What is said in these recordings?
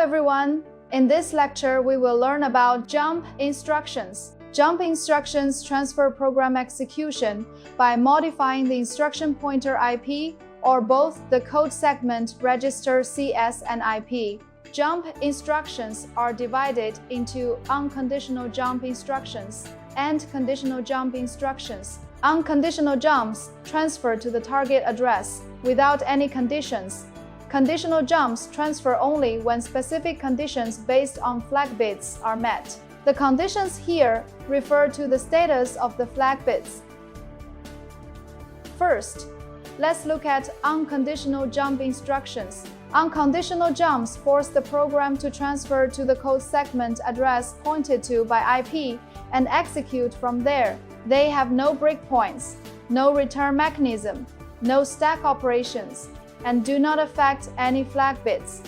everyone! In this lecture, we will learn about jump instructions. Jump instructions transfer program execution by modifying the instruction pointer IP or both the code segment register CS and IP. Jump instructions are divided into unconditional jump instructions and conditional jump instructions. Unconditional jumps transfer to the target address without any conditions. Conditional jumps transfer only when specific conditions based on flag bits are met. The conditions here refer to the status of the flag bits. First, let's look at unconditional jump instructions. Unconditional jumps force the program to transfer to the code segment address pointed to by IP and execute from there. They have no breakpoints, no return mechanism, no stack operations, and do not affect any flag bits.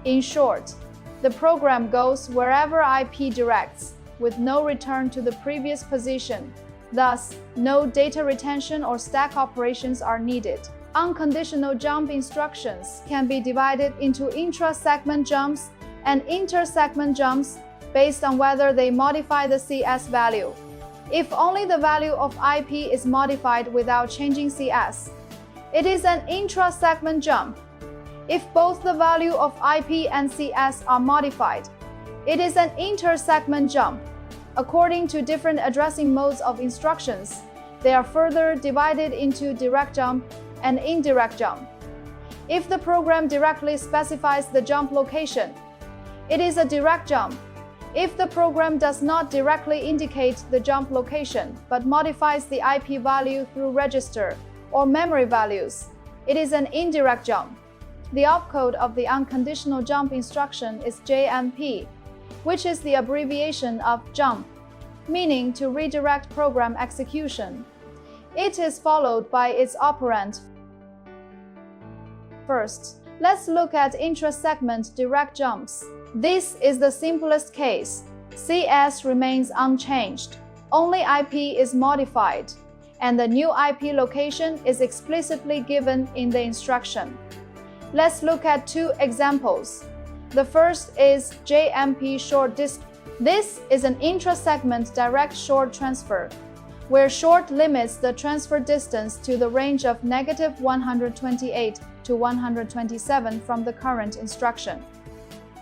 In short, the program goes wherever IP directs, with no return to the previous position. Thus, no data retention or stack operations are needed. Unconditional jump instructions can be divided into intra-segment jumps and inter-segment jumps based on whether they modify the CS value. If only the value of IP is modified without changing CS, it is an intra-segment jump. If both the value of IP and CS are modified, it is an inter-segment jump. According to different addressing modes of instructions, they are further divided into direct jump and indirect jump. If the program directly specifies the jump location, it is a direct jump. If the program does not directly indicate the jump location but modifies the IP value through register or memory values, it is an indirect jump. The opcode of the unconditional jump instruction is JMP, which is the abbreviation of jump, meaning to redirect program execution. It is followed by its operand. First, let's look at intra-segment direct jumps. This is the simplest case. CS remains unchanged. Only IP is modified, and the new IP location is explicitly given in the instruction. Let's look at two examples. The first is JMP short distance. This is an intra-segment direct short transfer, where short limits the transfer distance to the range of -128 to 127 from the current instruction.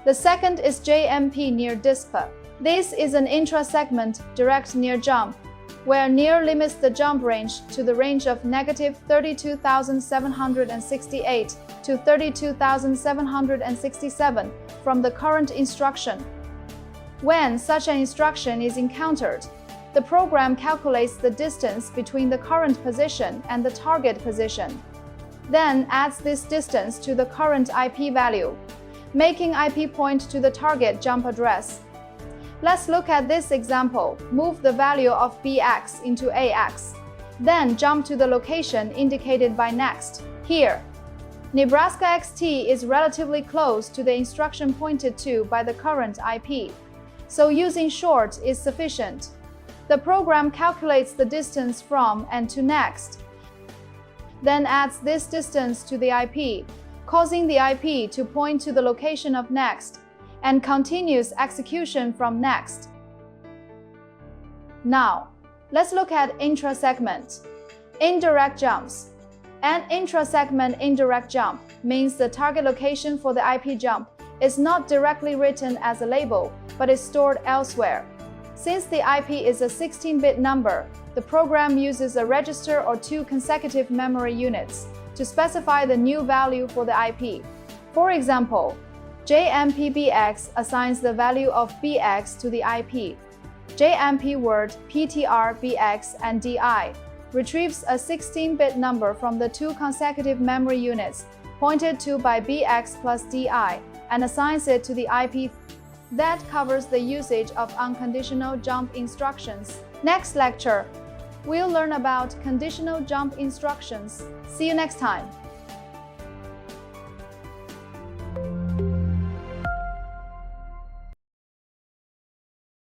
The second is JMP near dispa. This is an intra-segment direct near jump, where near limits the jump range to the range of -32,768 to 32,767 from the current instruction. When such an instruction is encountered, the program calculates the distance between the current position and the target position, then adds this distance to the current IP value, making IP point to the target jump address. Let's look at this example. Move the value of BX into AX, then jump to the location indicated by next. Here, Nebraska XT is relatively close to the instruction pointed to by the current IP, so using short is sufficient. The program calculates the distance from and to next, then adds this distance to the IP, causing the IP to point to the location of next, and continues execution from next. Now, let's look at intra-segment indirect jumps. An intra-segment indirect jump means the target location for the IP jump is not directly written as a label, but is stored elsewhere. Since the IP is a 16-bit number, the program uses a register or two consecutive memory units to specify the new value for the IP. For example, JMP-BX assigns the value of BX to the IP. JMP word PTR-BX and DI retrieves a 16-bit number from the two consecutive memory units pointed to by BX plus DI and assigns it to the IP. That covers the usage of unconditional jump instructions. Next lecture, we'll learn about conditional jump instructions. See you next time.